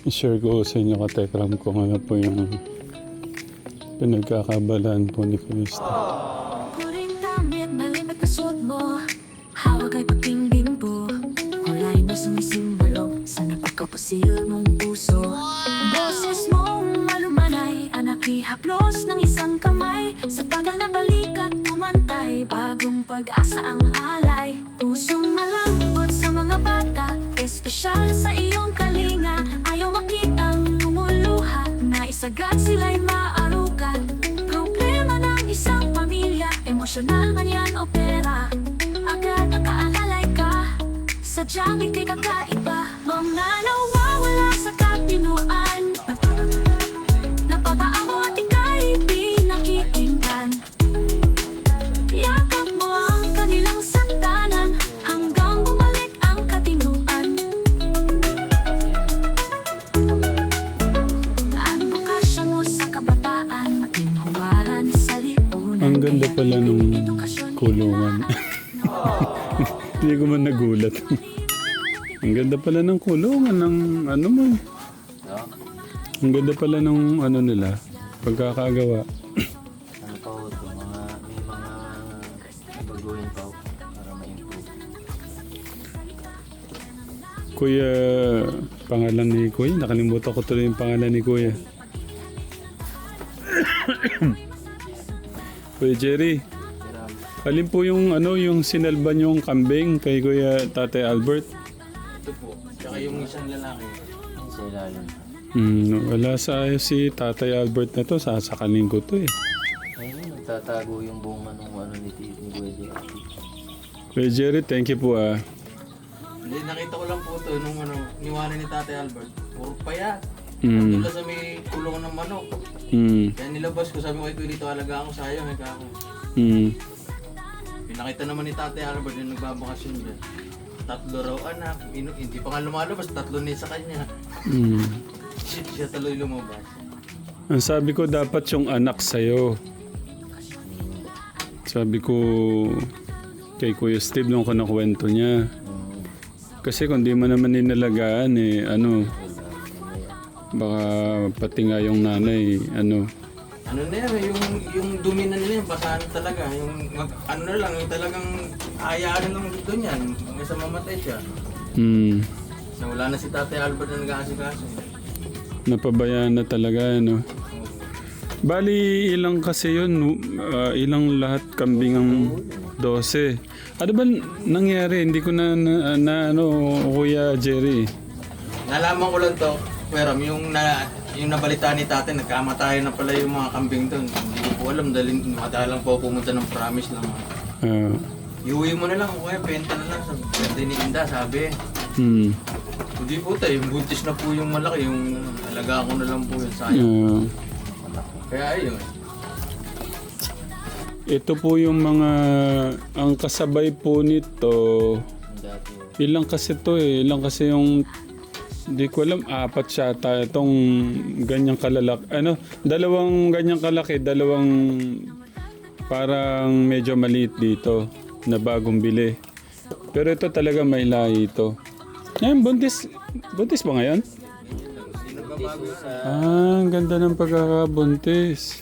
i-share ko sa inyo katekram kung ano po yung pinagkakabalaan po ni Kristo. Puring damit, malimit na suot mo. Hawak ay pagtingin po. Kulay na sumisimbolo sa napagkapasil mong puso. Ang boses mong malumanay, anak ihaplos ng isang kamay. Sa tagal na balikat pumantay, bagong pag-asa ang alay. Pusong malambot sa mga bata, espesyal sa iyong kalinga. Ayaw makitang lumuluha, naisagad sila'y maarugan. Problema ng isang pamilya, emosyonal man yan o pera. Agad nakaalalay ka, sadyang ika'y kakaiba. Mga nawawala sa katinuan, napataamo at ika'y pinakikinggan. Yakap mo ang kanilang sandanan, hanggang bumalik ang katinuan. Ang bukasyon mo sa kabataan, maging huwaran sa lipunan. Ang ganda pala nung kulungan. Hindi ko man nagulat. Ang ganda pala ng kulungan ng ano mo. Ang ganda pala ng ano nila, pagkakagawa. Ano pa ho ito, may mga baguhin pa ho para ma-improve. Kuya, pangalan ni Kuya, nakalimutan ko tuloy yung pangalan ni Kuya. Kuya Jerry, alin po yung ano, yung sinalban yung kambing kay Kuya Tatay Albert? Ito po. Tsaka yung isang lalaki. Sa ilalim. Wala sa ayos si Tatay Albert na to, sasakalin ko to eh. Ayun, nagtatago yung bunga ng ano ni Kuya Jerry. Kuya Jerry, thank you po ah. Hindi, nakita ko lang po ito nung niwanan ni Tatay Albert. Puro payat. Mm. Doon sa may kulungan ng manok. Kaya nilabas ko, sabi ko, ito dito alaga ako sayang. Kako. Pinakita naman ni Tatay Albert yung nagbabakasyon dyan. 3 raw anak. Hindi pa nga lumalabas, 3 na sa kanya. Siya tuloy lumabas. Ang sabi ko, dapat yung anak sa'yo. Sabi ko kay Kuya Steve nung kanakwento niya. Kasi kung di mo naman ninalagaan eh, ano, baka pati nga yung nanay, ano. Ano na yan, yung dumi na nila, yung basahan talaga. Ano na lang, yung talagang hayaan lang doon yan. Hanggang sa mamatay siya. Nawala na si Tatay Albert na nag-aasikaso. Napabayaan na talaga, ano. Bali, ilang kasi yun, ilang lahat kambing ang 12. Ano ba nangyari? Hindi ko na ano, Kuya Jerry. Nalaman ko lang to, pero yung nabalita ni tatay, nagkamatayan na pala yung mga kambing doon. Hindi ko po alam, dahil makadalang po pumunta ng promise lang. Iuwi mo na lang, kuya, benta na lang. Benta ni Inda, sabi. Hindi po tayo, buntis na po yung malaki, yung alaga ko na lang po yun, sayang. Kaya ayun. Ito po yung mga, ang kasabay po nito, Dati ilang kasi to eh, ilang kasi yung, hindi ko alam, 4 yata itong ganyang kalalaki. Ano, 2 ganyang kalaki, 2 parang medyo maliit dito na bagong bili. Pero ito talaga may lahi ito. Ngayon, buntis ba ngayon? Ang ganda ng pagkakabuntis.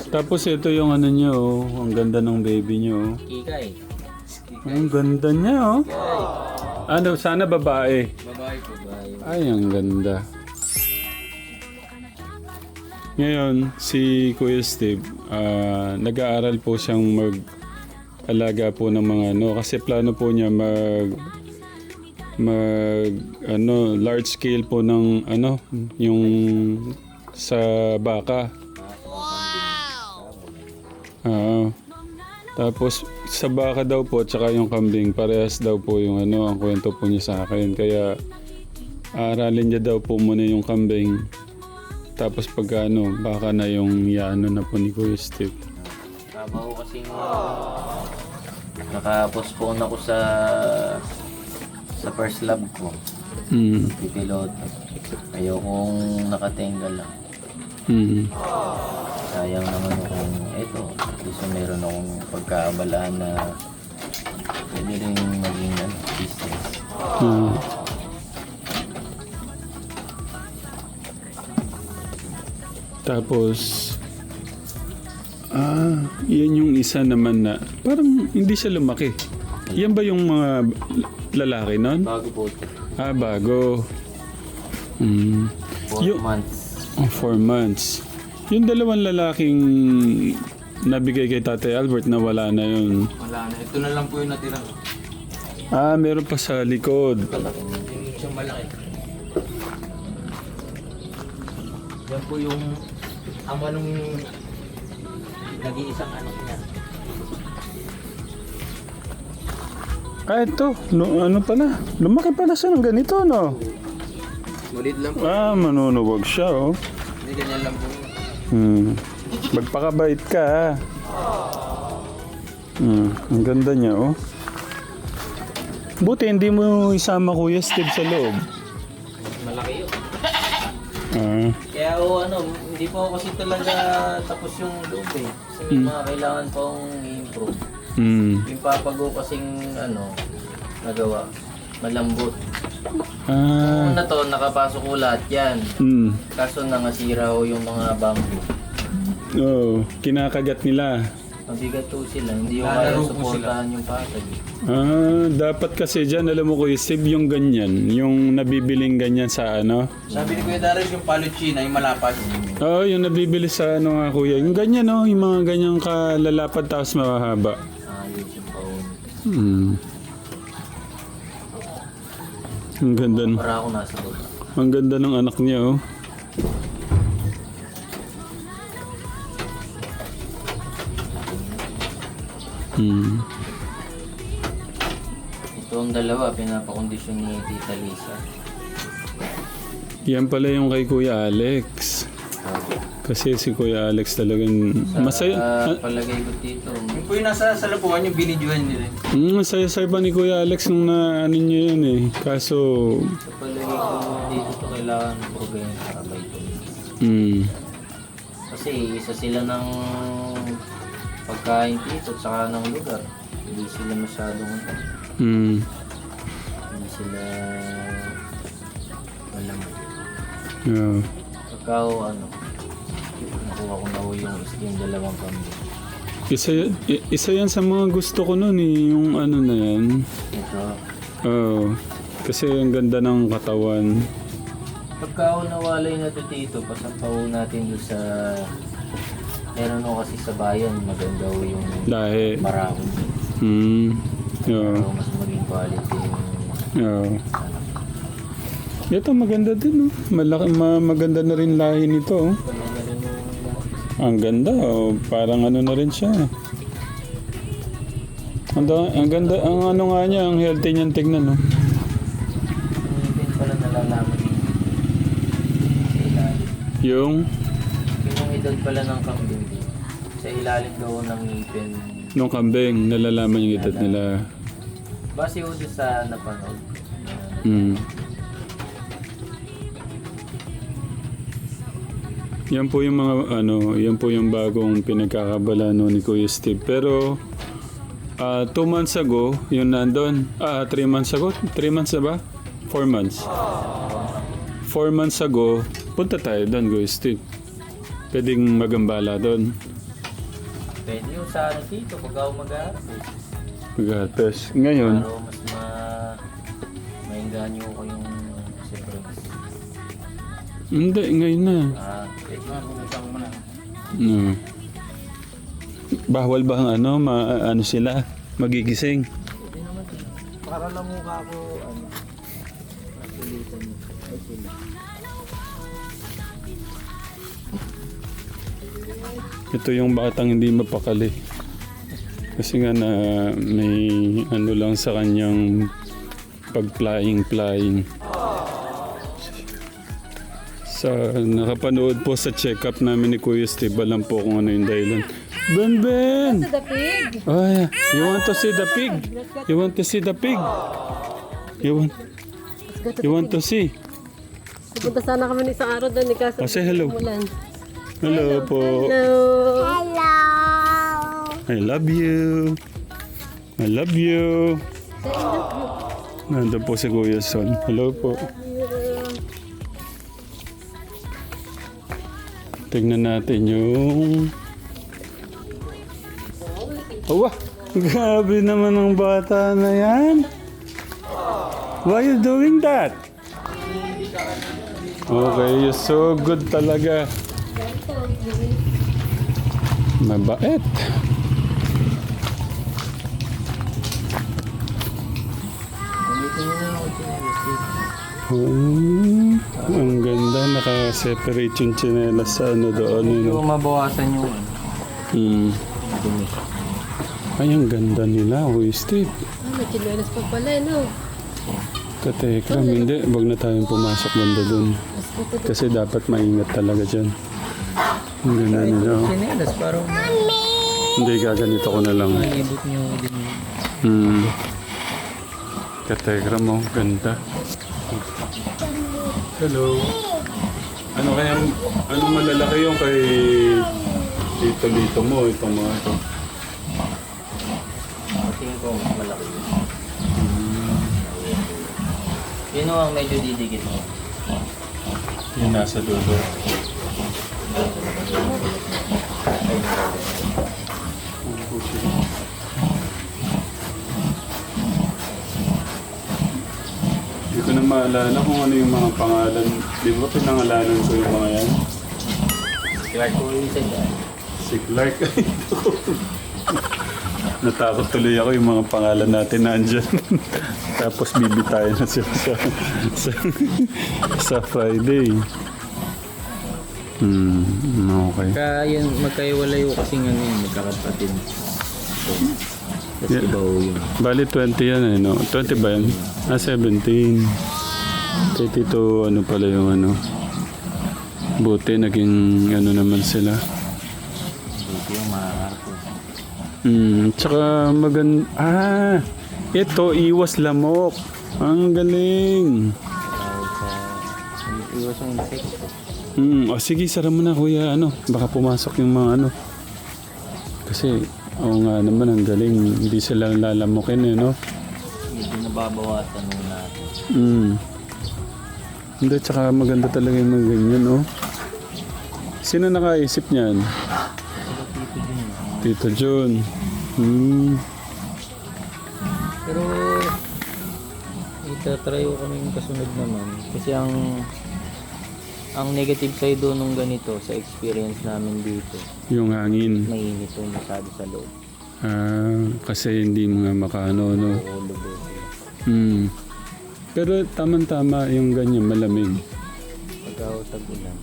Tapos ito yung ano nyo, oh. Ang ganda ng baby nyo. Oh. Kikay. Ang ganda niya, oh. Ano, sana babae. Babae po. Ay, ang ganda. Ngayon, si Kuya Steve, nag-aaral po siyang mag-alaga po ng mga ano. Kasi plano po niya large scale po ng ano, yung sa baka. Tapos sa baka daw po tsaka yung kambing parehas daw po yung ano ang kwento po niya sa akin, kaya aralin niya daw po muna yung kambing, tapos pag ano baka na yung yano na po ni Kuya Steve. Tama ko kasing naka-postpone ako sa first lab ko. Pipiloto. Ayokong nakatenga lang. Sayang naman kung ito. Kasi meron akong pagkaabalahan na pwede rin maging business. Tapos, yan yung isa naman na parang hindi siya lumaki. Yan ba yung mga lalaki nun? Bago po. Bago. 4 Yung- months. 4 months. Yung dalawang lalaking nabigay kay Tatay Albert na wala na yun. Wala na. Ito na lang po yung natira. Meron pa sa likod. Yung isang malaki. Yan po yung ama nung nag-iisang anak niya. Ito. Ano pala? Lumaki pala siya ng ganito, no? Malit lang po. Manunuwag siya, oh. Hindi ganyan lang po. Magpakabait ka, ha? Ang ganda niya, oh. Buti hindi mo isama Kuya Steve sa loob. Malaki yun. Ah, Hindi po kasi talaga tapos yung loob eh. Kasi may mga kailangan pong i-improve. Yung papago kasing nagawa, malambot. Una to, nakapasok ko lahat yan. Kaso nangasira ho yung mga bamboo. kinakagat nila. Mabigat po sila, hindi ko Lalaro kaya po supportahan yung patag. Dapat kasi dyan, alam mo Kuya Steve, yung ganyan, yung nabibiling ganyan sa ano. Sabi ni Kuya Darius, yung paluchina, yung malapad. Yung nabibili sa ano nga Kuya. Yung ganyan, no? Yung mga ganyang kalalapad tapos mahaba. Ayos yung paon. Ang ganda, Para ako nasa baba. ang ganda ng anak niya, oh. Ito ang dalawa, pinapakondisyon ni Tita Lisa. Yan pala yung kay Kuya Alex. Kasi si Kuya Alex talagang masaya. Palagay ko dito, Yung po yung nasa salapuan, yung binidyohan nila. Masaya-saya pa ni Kuya Alex nung na ano niya yun eh. Kaso, sa palagay ko dito to kailangan problema para by Kasi isa sila ng pagkain dito at saka ng lugar. Hindi sila masyadong hindi sila malaman. yeah. Pagka nakuha ko na ho yung dalawang kambing. Isa yan sa mga gusto ko nun eh, yung ano na yan. Ito, Kasi ang ganda ng katawan. pagka nawalay na ito dito, pasampaw natin doon sa meron ho kasi sa bayan, maganda ho yung Lahi. marahon. Yeah. So, mas maging quality yung Ito maganda din, oh. Maganda na rin lahi nito, oh. Ang ganda, oh. Parang ano na rin siya. Ang ganda, ang ano nga niya, ang healthy niyan tignan, oh. Hindi pala nalalaman sa ilalim. Yung, Yung edad pala ng kambing sa ilalim daw ng ngipin. nung kambing, nalalaman yung edad nila. Base ho doon sa napanood. Yan po yung mga yan po yung bagong pinagkakabala no ni Kuya Steve. Pero 2 months ago, yun nandun. 3 months ago? 3 months na ba? 4 months. 4 months ago, punta tayo doon, Kuya Steve. Pwedeng magambala doon. Pwede yung sa dito pag ako mag-aaral. Magatas. Ngayon, Pero mas mainganyo ko yung siyempre. hindi, ngayon na. Pumunta ko muna. No. Bawal ba ang ano sila? Magigising? Pwede naman din. Para lang mukha ko, nasulitan mo. Ay sila. Ito yung batang hindi mapakali. Kasi nga na may ano lang sa kanyang pag-flying. Sa nakapanood po sa check-up namin ni Kuya Steve, alam po kung ano yung dahilan. Ben! The pig. Ay, you want to see the pig? You want to see the pig? You want to see? Pupunta sana kami ng isang araw doon. Kaso Say hello. umulan. Hello po. Hello. I love you. I love you. Nandun po si Kuya Son. Hello po. Tignan natin yung... Awa! Grabe naman ang bata na yan. Why you doing that? Okay, you're so good talaga. Mabait. Ang ganda, naka-separate yung tsinelas sa ano doon. Medyo mabawasan yung dumi. Ay, ang ganda nila, Kuya Steve. May chinelas pa pala, no? Katekram, hindi. Huwag na tayong pumasok banda doon. Kasi dapat maingat talaga dyan. Ang ganda nila. oh. Chinelas, parang Hindi, gaganito ko na lang. maibot nyo din. Katekram mo, ganda. Hello. Ano kaya, anong malalaki yung kay Tito mo, itong mga ito? Tingin ko mas malaki. Yun ang medyo didikit mo. Yung nasa dulo. Hindi ko na maalala kung ano yung mga pangalan. Di ba pinangalanan ko yung mga yan? Clark ko yung isa dyan. Si Clark. Natakot tuloy ako yung mga pangalan natin nandyan. Tapos bibitayan na sila sa Friday. Okay. Kaya yan, magkaiwalayo kasing ano yun, magkakapatid. So, tapos Yeah. iba ho yun. Bali 20 yan eh, no? 20 ba yan? 17. Kay Tito, ano pala yung ano? Buti, naging ano naman sila. Buti yung makakarpo. Tsaka ito, iwas lamok. Ang galing. Tawag sa... Iwas yung insekto. Sige, sara mo na kuya. Ano, baka pumasok yung mga ano. Kasi, oo nga naman, ang galing. Hindi sila lalamukin eh, no? Medyo nababawasan nung natin. Hindi, tsaka maganda talaga yung mga ganyan, no? Sino nakaisip niyan? Tito John. Pero itatry ko kami yung kasunod naman. Kasi ang negative side doon nung ganito sa experience namin dito, Yung hangin. mainit yung masyado sa loob. Kasi hindi mga makaano, no? O lubog. Pero tamang-tama yung ganyan, malamig. Pagka tag-ulan,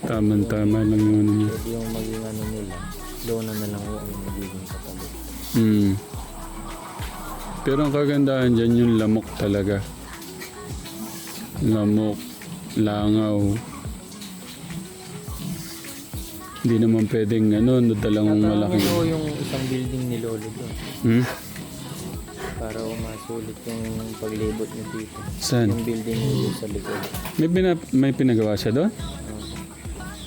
Tamang-tama lang yung ano niya. pwede yung maging ano nila, lona na lang yung magiging kapalit. Pero ang kagandahan dyan yung lamok talaga. Lamok, langaw. Hindi naman pwedeng dalang malaki. Ito yung isang building ni Lolo doon. Para masulit yung paglibot niya dito. Saan? Yung building niyo sa likod. May pinagawa siya doon?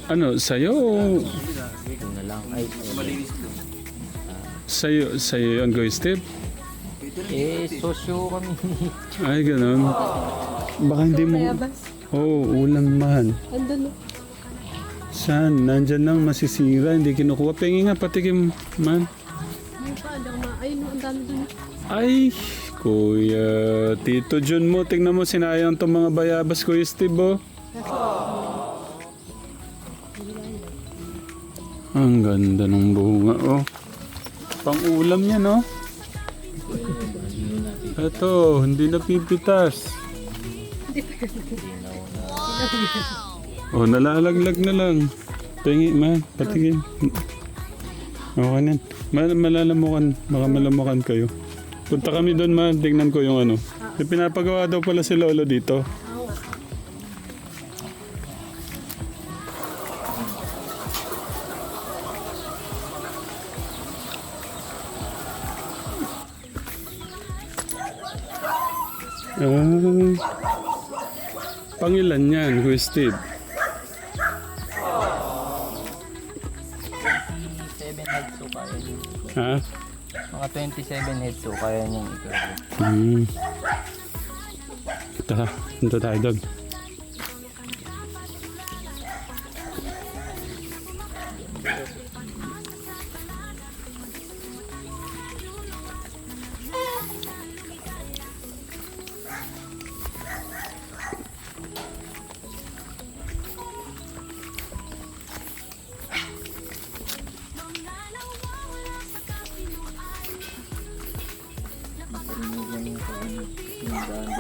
Ano, sa'yo o Yun na lang. Ay, sa'yo yun, Goy Steve? sosyo kami. Ay, ganun. Baka hindi mo... ulam man. Andun, no? Saan? Nandyan lang masisira, hindi kinukuha. Pengi nga, patikim man. Ay, pa, ayun, ang dami dun. Ay, Kuya, Tito John mo, tingnan mo, sinayang tong mga bayabas, Kuya Steve, oh. Ang ganda ng bunga, oh. Pang-ulam yan, oh. Ito, hindi napipitas. Oh, nalalaglag na lang. Pengi, man, patingin. Okay na. Malalamukan, baka malamukan kayo. Punta kami doon, man. Tingnan ko yung ano. Yung pinapagawa daw pala si Lolo dito. Pangilan yan, Kuya Steve? 27 heads so kaya yun. Ha? Mga 27 heads so kaya niyang ikaw. Tara, punta tayo doon.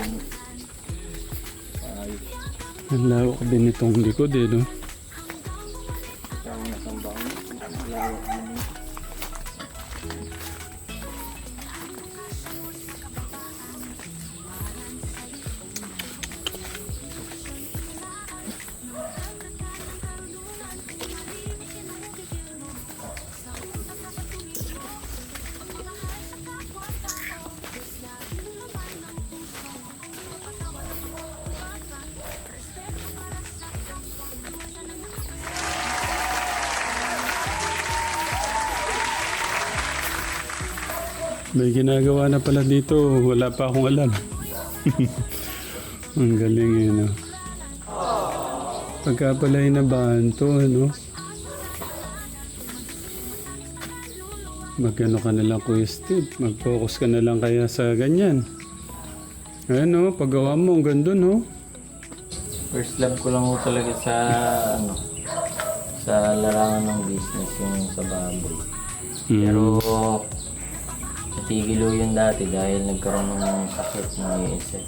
din. Ayos. Ang lawak din itong likod eh, no? Siyang nasambang. Lawak din. May ginagawa na pala dito. Wala pa akong alam. Ang galing eh, no? Pagka pala inabahan to, ano? Mag-ano ka na lang, Kuya Steve. Mag-focus ka na lang kaya sa ganyan. Ayan, no? Paggawa mo, ang ganda, no? First love ko lang ho talaga sa ano sa larangan ng business yung sa baboy. Pero natigil ho yun dati dahil nagkaroon ng sakit ng ESF.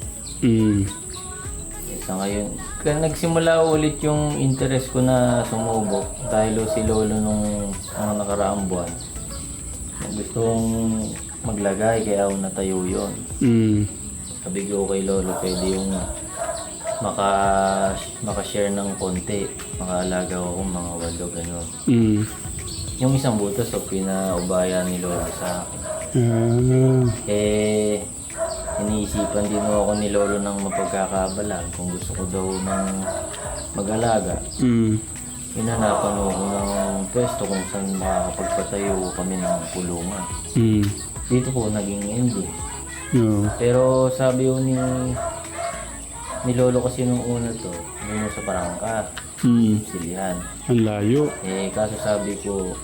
Sa ngayon, kaya nagsimula ulit yung interest ko na sumubok dahil ho si Lolo nung mga nakaraang buwan. Gusto kong maglagay kaya ako natayo yun. Sabi ko kay Lolo, pwede yung maka-share ng konti. Makaalaga ako mga walo, gano'n. Yung isang butas, so pinaubaya ni Lolo sa akin. Iniisipan din ako ni Lolo ng mapagkakabalan kung gusto ko daw ng mag-alaga. Hinanapan ko ng pwesto kung saan makakapagpatayo kami ng kulungan. Dito po naging ending. Pero sabi ko ni Lolo kasi nung una to, doon sa Parangka, Silihan. Ang layo. Kaso sabi ko,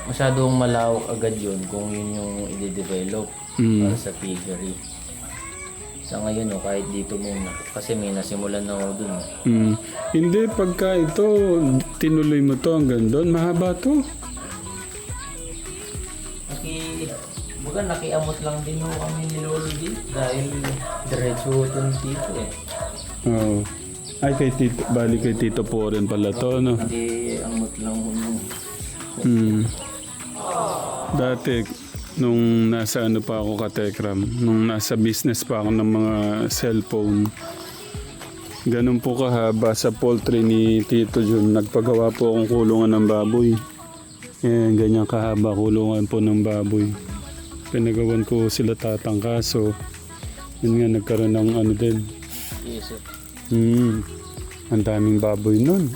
masyadong malawak agad yun kung yun yung i-develop para sa piggery. Sa ngayon, kahit dito muna, kasi may nasimulan na ako dun. Hindi, pagka ito, tinuloy mo to hanggang doon, mahaba to. Nakiamot lang din mo kami ni Lolo dito dahil diretso itong dito eh. Oo. Ay, kay Tito, bali kay Tito po rin pala to, no? Nakiamot lang ko nung... Dati, nung nasa ano pa ako katekram, nung nasa business pa ako ng mga cellphone, ganun po kahaba sa poultry ni Tito Jun. Nagpagawa po akong kulungan ng baboy. Ganyan kahaba kulungan po ng baboy. Pinagawan ko sila tatang kaso yun nga nagkaroon ng ano din. Yes, sir. Ang daming baboy nun.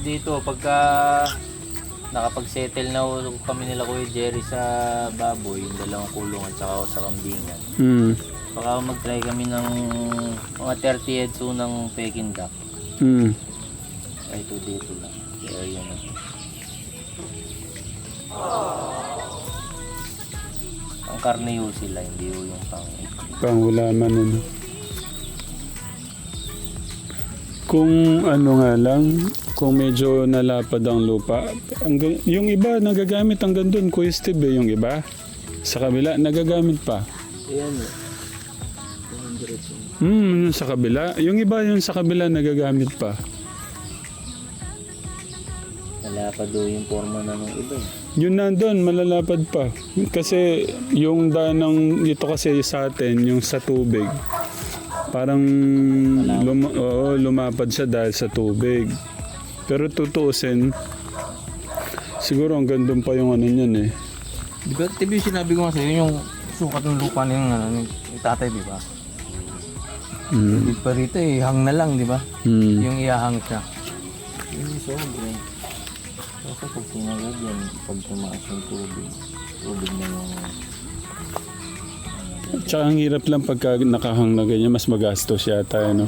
Dito pagka nakapag-settle na kami nila Kuya Jerry sa baboy, yung dalawang kulungan tsaka sa kambingan. Baka mag-try kami ng mga 30 heads ng Peking duck. Ay, ito dito lang. Kaya yan na. Ang karne yun sila, hindi yun yung Panghulaman ano. Kung ano nga lang, kung medyo nalapad ang lupa, yung iba nagagamit hanggang doon, Kuya Steve, yung iba. Sa kabila, nagagamit pa. Ayan o. Yung sa kabila. Yung iba yung sa kabila nagagamit pa. Nalapad do yung forma na ng iba. Yun nandun, malalapad pa. Kasi yung danang ito kasi sa atin, yung sa tubig, parang lumapad siya dahil sa tubig. Pero tutuusin, siguro ang gandun pa yung ano niyan eh. Di ba, TV, sinabi ko nga sa'yo, yung sukat ng lupa ng tatay, di ba? Di pa rito hang na lang, di ba? Yung ihahang siya. Yung sobre. Kasi pag tinagad yan, pag tumaas yung tubig na yung... Tsaka ang hirap lang pagka nakahang na ganyan, mas magastos yata, ano?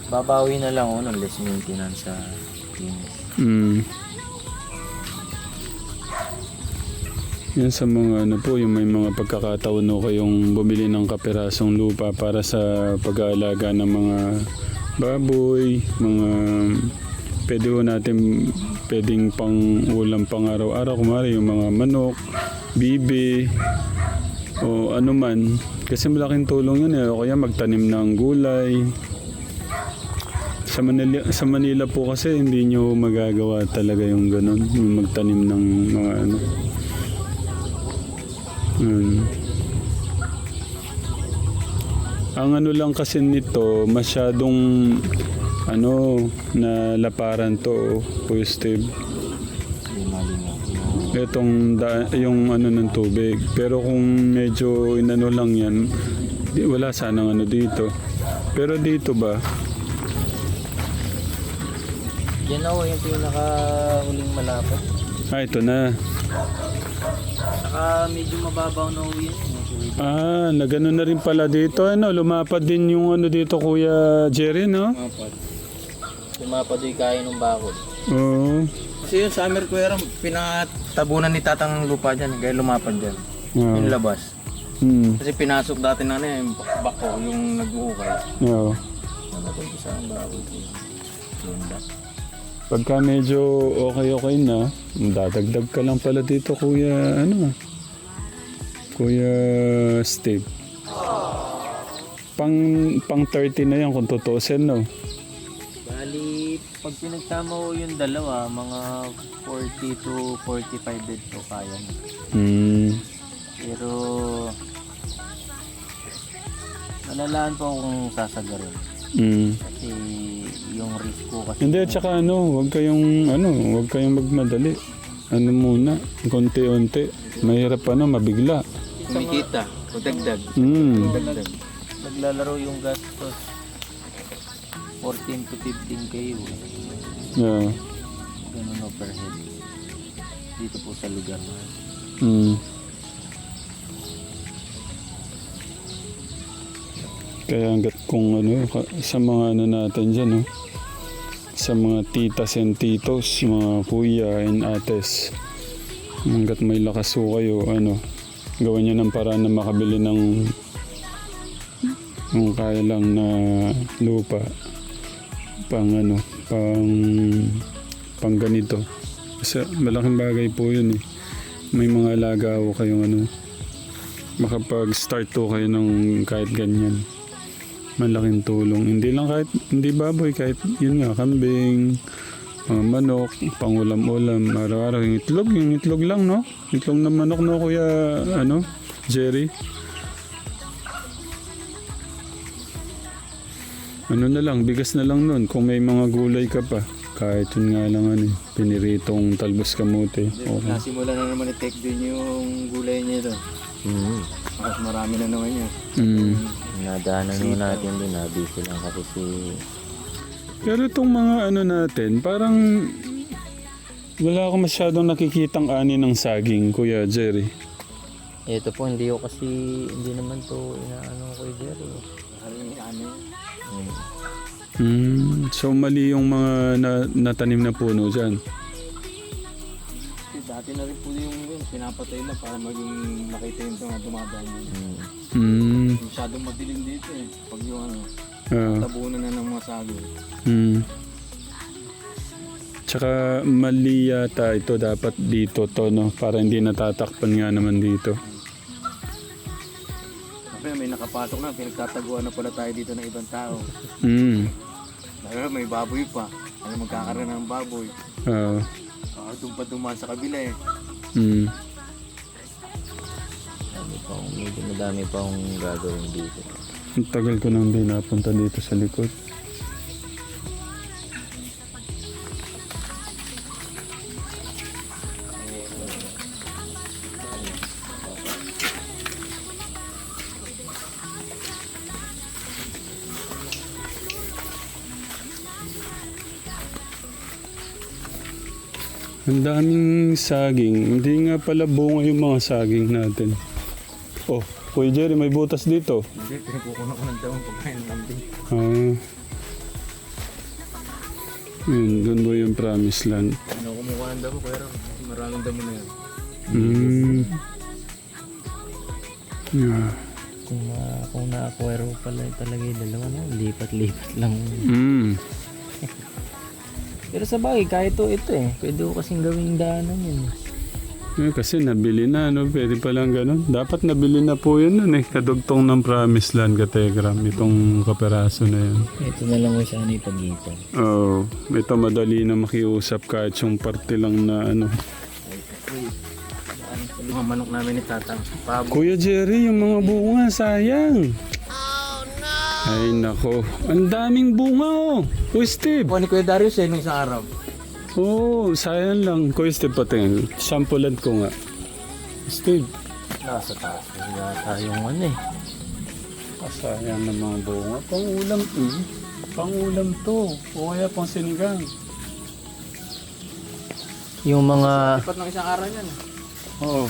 Babawi na lang ng less maintenance sa linis. Yan sa mga ano po, yung may mga pagkakataon no kayong bumili ng kapirasong lupa para sa pag-aalaga ng mga baboy, mga pwede ho natin pwedeng pang ulam pang araw-araw. Kumari yung mga manok, bibi, o ano man. Kasi malaking tulong yun eh. O kaya magtanim ng gulay. Sa Manila po kasi hindi nyo magagawa talaga yung ganun. Yung magtanim ng mga ano. Ang ano lang kasi nito, masyadong ano, na laparan to, Kuya Steve. Itong yung ano ng tubig. Pero kung medyo inano lang yan, wala sanang ano dito. Pero dito ba? Yan ako yung pinaka-uling malapot. Ito na. Saka medyo mababaw na uwi yan. Na gano'n na rin pala dito. Ano, lumapad din yung ano dito, Kuya Jerry, no? Lumapad yung kaya ng bakod. Oo. Kasi yung summer kuya, pinatabunan ni tatang lupa dyan, kaya lumapad dyan. Yung labas. Kasi pinasok dati na yung bako, yung nag-uukay. Oo. Namatay ko sa ang bakod. Pagka medyo okay na, dadagdag ka lang pala dito, Kuya, ano? Kuya Steve. Pang 30 na yan kung tutusin, no? Bali, pag pinagsama ko yung dalawa, mga 40 to 45 bed to kaya na. Pero, malalaan po akong sasagarin. Kasi yung risk ko kasi... Hindi, at saka huwag kayong magmadali. Ano muna, konti-unti. Mahirap mabigla. Kumikita, dagdag. Dagdag. Naglalaro yung gastos 14 to 15 kayo. Yeah. Ganun o per head. Dito po sa lugar na. Kaya hanggat kung sa mga natin dyan, no? Sa mga titas and titos, mga kuya and ates, hanggat may lakas ho kayo, gawan nyo ng paraan na makabili ng kaya lang na lupa pang ganito. Kasi malaking bagay po yun eh. May mga alaga ho kayong makapag-start ho kayo ng kahit ganyan. Malaking tulong. Hindi baboy, kahit yun nga, kambing, manok, pangulam-ulam, araw-araw. Yung itlog lang, no? Itlog na manok, no, Kuya, Jerry? Ano na lang, bigas na lang nun. Kung may mga gulay ka pa, kahit yun nga lang, piniritong talbos kamote. Okay. Nasimula na naman i-take din yung gulay niya doon. Mas marami na naman yun. Nadaanan mo natin din, busy lang kasi Pero itong mga natin, parang wala ako masyadong nakikitang ani ng saging, Kuya Jerry. ito po, hindi naman to inaano ko Jerry. So mali yung mga natanim na puno dyan. Dati na rin po yung pinapatay na para maging makita yung dumadaan yun. Masyadong madilim dito eh. Pag yung tabunan na ng mga sago. Tsaka mali yata ito dapat dito to, no? Para hindi natatakpan nga naman dito. Kasi may nakapasok na, pinagtataguan na pala tayo dito ng ibang tao. Dahil may baboy pa. Ano magkakaroon ng baboy. Doon pa dumaan sa kabila eh. Medyo madami pa akong gagawin dito. Ang tagal ko nang di napunta dito sa likod. Ang daming saging. Hindi nga pala bunga yung mga saging natin. Oh, Kuya Jerry, may butas dito. Hindi, pinagkukunan ko ng dawang pagkain ng kambing. Yun, doon po yung promised land. Kumukuha ng damo, pero maraming damo na yun. Yeah. Kung na-acquire pala talaga yung dalawa, lipat-lipat lang. Pero sa bagay, kahit ito eh. Pwede ko kasing gawing daanan yun. Kasi nabili na, no? Pwede palang ganun. Dapat nabili na po yun nun eh. Kadugtong ng Promised Land, Kategram. Itong kaperaso na yun. Ito na lang ko sana ipag-ipan. Oo. Ito madali na makiusap kahit yung parte lang na ano. Mga manok namin ni Tatang. Pabo. Kuya Jerry, yung mga bunga, sayang. Oh no! Ay nako. Ang daming bunga oh. Uy Steve. Kuha ni Kuya Darius nung isang araw. Oo, sayang lang. Kuya Steve, patingin. Sampulan ko nga. Steve. Nasa taas. Yata yung ano eh. Sayang ng mga bunga. Pangulam Pangulam to. O kaya pang sinigang. Yung mga... Dapat ng isang araw yan. Oo.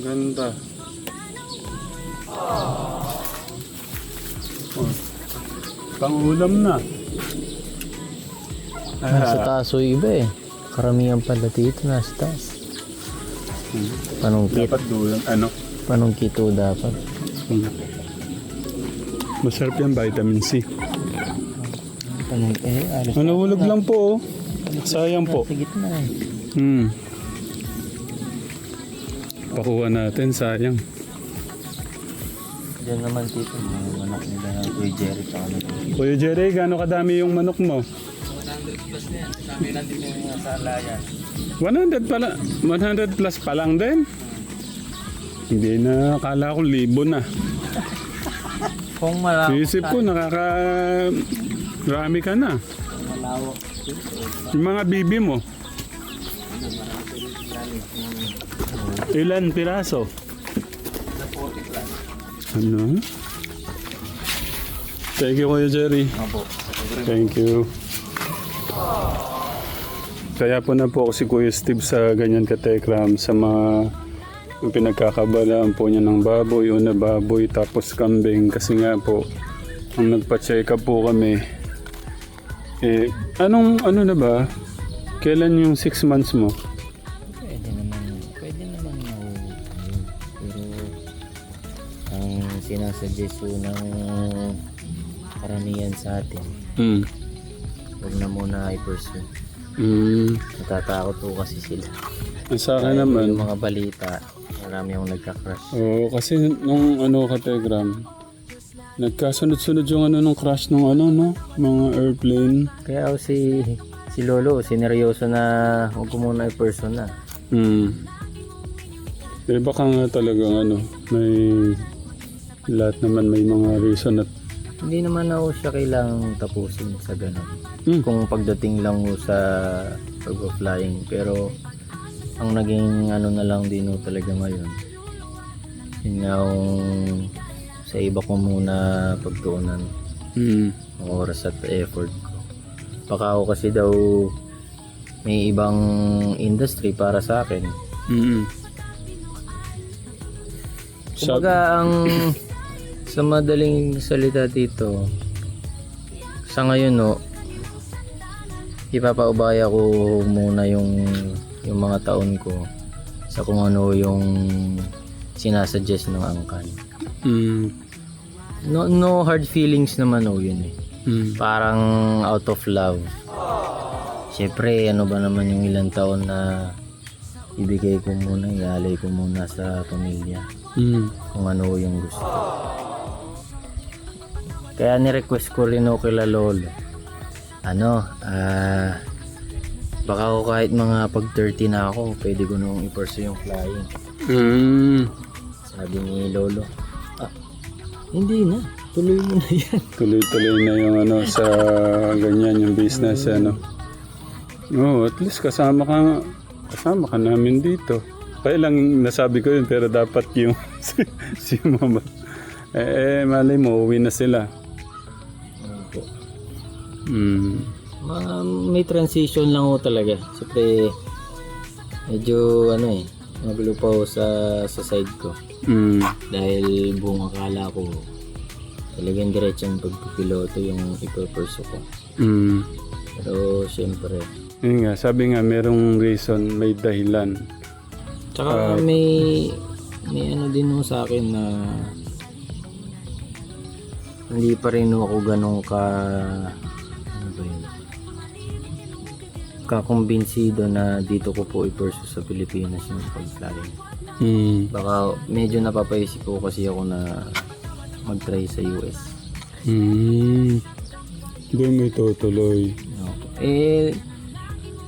Ganda. Oh. Pangulam na. Nasa taas o iba eh. Karamihan pala dito nasa taas. Panungkit. Dapat doon. Ano? Panungkit o dapat. Masarap yan, vitamin C. Panungkit. Alas Manahulog lang po oh. Sayang po. sa gitna eh. Pakuha natin, sayang. Diyan naman dito. Mga anak nila ng Kuya Jerry sa kanila. Kuya Jerry, gaano kadami yung manok mo? 100 plus na yan. Sabi natin yung sa alayan. 100 pala. 100 plus pa lang din. Hindi na, akala ko libo na. Kung malawak. Isip ko, rami ka na. Malawak. Yung mga bibi mo. Ilan piraso? Ano? Thank you, Kuya Jerry. Opo. Thank you. Kaya po na po ako si Kuya Steve sa ganyan katekram sa mga yung pinagkakabalaan po niya ng baboy, una baboy tapos kambing kasi nga po ang nagpa-check up po kami ano na ba? Kailan yung 6 months mo? Pwede naman pero ang sinasuggest po ng karamihan sa atin, huwag na muna i-pursue. Natatakot po kasi sila. Sa akin naman, Yung mga balita, marami akong nagka-crush. oo, kasi nung kategram, nagkasunod-sunod yung nung crash nung mga airplane. Kaya ako si Lolo, sineryoso na huwag ko muna i-pursue na. Baka nga talagang may lahat naman may mga reason at Hindi naman ako siya kailangang tapusin sa ganun. Kung pagdating lang mo sa pag-flying. Pero ang naging na lang din talaga ngayon. Yun nga sa iba ko muna pagtuunan ang oras at effort ko. Baka ako kasi daw may ibang industry para sa akin. Kumbaga sa madaling salita dito, sa ngayon ipapaubaya ko muna yung mga taon ko sa kung ano yung sinasuggest ng angkan. No hard feelings naman yun eh. Parang out of love. Siyempre ano ba naman yung ilang taon na ibigay ko muna, ialay ko muna sa pamilya. Kung ano yung gusto. Kaya ni-request ko rin kila Lolo. Baka ako kahit mga pag 30 na ako, pwede ko nung i-pursue yung flying. Sabi ni Lolo, hindi na, tuloy mo na yan. Tuloy-tuloy na yung sa ganyan yung business Oh, at least kasama ka namin dito. Kaya lang nasabi ko yun pero dapat yung si mama. Malay mo, uwi na sila. May transition lang talaga. Siyempre, medyo magulo pa sa side ko. Dahil buong akala ko talagang diretsong pagpipiloto yung ipapursue ko. Pero siyempre, yun nga, sabi nga merong reason, may dahilan. tsaka may din sa akin na hindi pa rin ako ganun ka pagkakumbinsido na dito ko po i-pursue sa Pilipinas yung pag-flying. Baka medyo napapaisip po kasi ako na mag-try sa US. Doon mo itutuloy. No.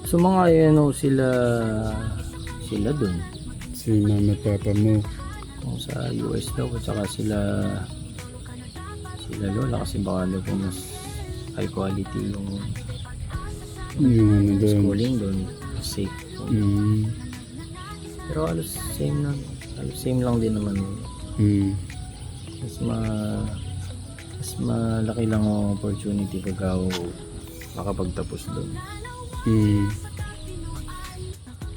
So mga sila dun. Si mama at papa mo. Kung sa US daw at saka sila lola kasi baka daw po mas high quality yung Yung ano doon. schooling doon, safe. Pero halos same lang din naman. Mas malaki lang ang opportunity pag ako makapagtapos doon.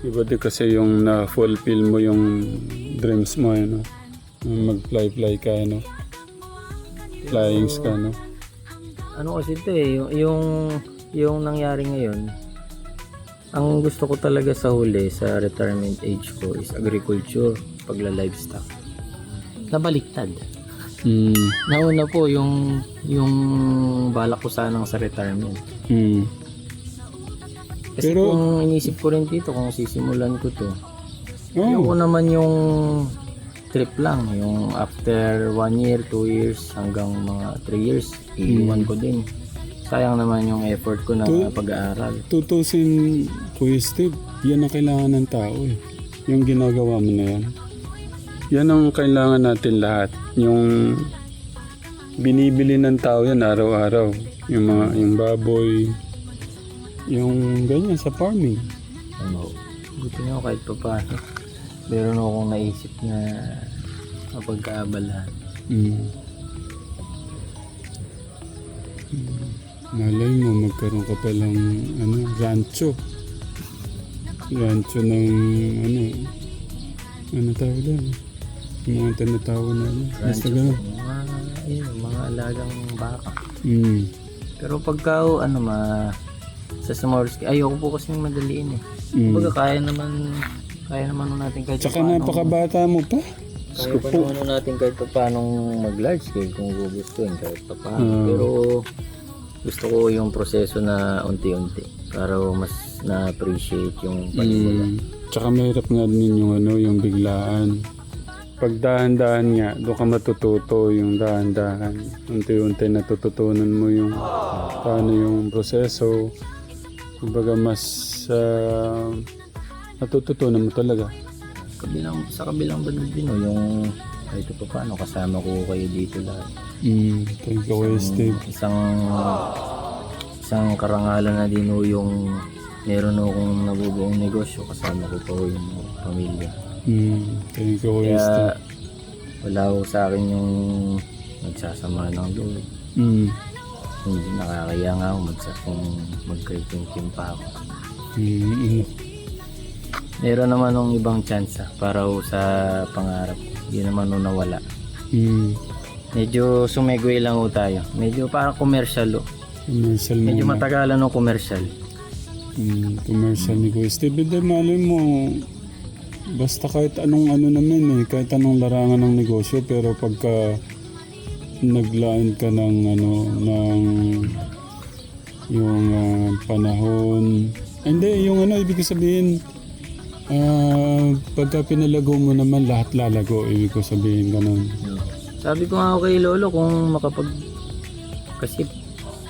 Iba din kasi yung na-fulfill mo yung dreams mo, ano? Mag-fly ka, ano? Flyings ka, no? Ano kasi ito yung nangyari ngayon, ang gusto ko talaga sa huli sa retirement age ko is agriculture, pagla-livestock. Nabaliktad. Nauna po yung balak ko sanang sa retirement. Kasi Pero- kung inisip ko rin dito, kung sisimulan ko to, Oh. ayoko naman yung trip lang, yung after 1 year, 2 years, hanggang mga 3 years, iiwan ko din. Sayang naman yung effort ko na pag-aaral. Tutusin, Kuya Steve, yan ang kailangan ng tao, eh. Yung ginagawa mo na yan. Yan ang kailangan natin lahat. Yung binibili ng tao yan araw-araw. Yung baboy, yung ganyan sa farming. Ano, buti nga kahit pa paano. Meron akong naisip na mapagkaabalahan. Malay mo, magkaroon ka palang rancho. Rancho ng ano tawag doon? Yung mga tinatawag na basta ganun. Mga alagang baka. Mm. Pero pagka sa small scale, ayoko po kasi madaliin eh. Kumbaga kaya naman natin kahit Tsaka napakabata mo pa. kaya pa naman natin kahit pa paano mag-large scale kung gugustuhin kahit pa paano. Pero gusto ko yung proseso na unti-unti para mas na-appreciate yung panimula. Tsaka mahirap nga din yung biglaan. Pag dahan-dahan nga, doon ka matututo yung dahan-dahan. Unti-unti natututunan mo yung paano yung proseso. Kumbaga mas natututunan mo talaga. Sa kabilang banda din yung kahit pa paano kasama ko kayo dito lahat. Thank you, Kuya Steve. Isang karangalan na din yung meron akong nabubuong negosyo kasama ko pa yung pamilya. Thank you, Kuya Kaya Steve. wala ko sa akin yung nagsasama ng loob. Hindi nakakaya nga ako kung magkaitim-tim pa ako. Meron naman ng ibang chance para sa pangarap. Hindi naman nawala. Medyo sumegway lang ho tayo. Medyo parang commercial. Commercial Medyo muna. matagalan ng commercial. Commercial ni Kuya Steve. Hindi, malay mo, basta kahit anong naman kahit anong larangan ng negosyo, pero pagka naglaan ka ng yung panahon, hindi, yung ibig sabihin, pagka pinalago mo naman, lahat lalago, ibig ko sabihin ganun. Sabi ko nga kay Lolo kung kasi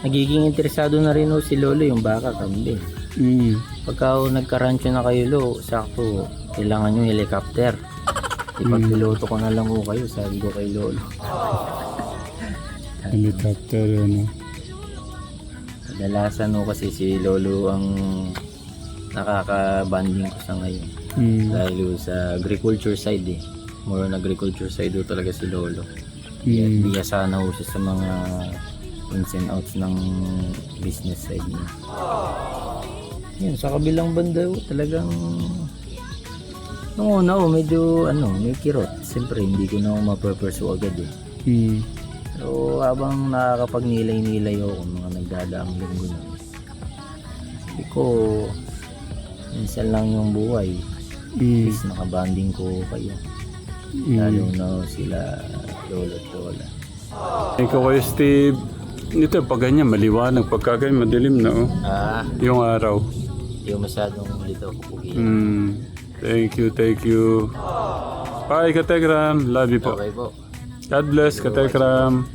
nagiging interesado na rin si Lolo yung baka kambing. Pagka nagka-rancho na kayo sakto kailangan yung helicopter. Ipagpiloto ko na lang kayo, sabi ko kay Lolo. Helicopter, Kadalasan kasi si Lolo ang nakaka-banding ko sa ngayon. Dahil sa agriculture side more on agriculture side talaga si Lolo. Hindi sana siya sa mga ins and outs ng business side niya. Yun, sa kabilang banda talagang nung una medyo may kirot. Siyempre hindi ko na mapupursue agad So habang nakakapagnilay-nilay ako mga nagdadaang linggo na, sabi ko minsan lang yung buhay. At least nakabanding ko kayo. Lalo na sila Lolo at Lola. Ikaw, Kuya Steve, ito pag ganyan maliwanag, pagka ganyan madilim na yung araw. Hindi ko masyadong dito kukuhin. Thank you, thank you. Bye, Katekram. Love you po. Okay po. God bless, Katekram.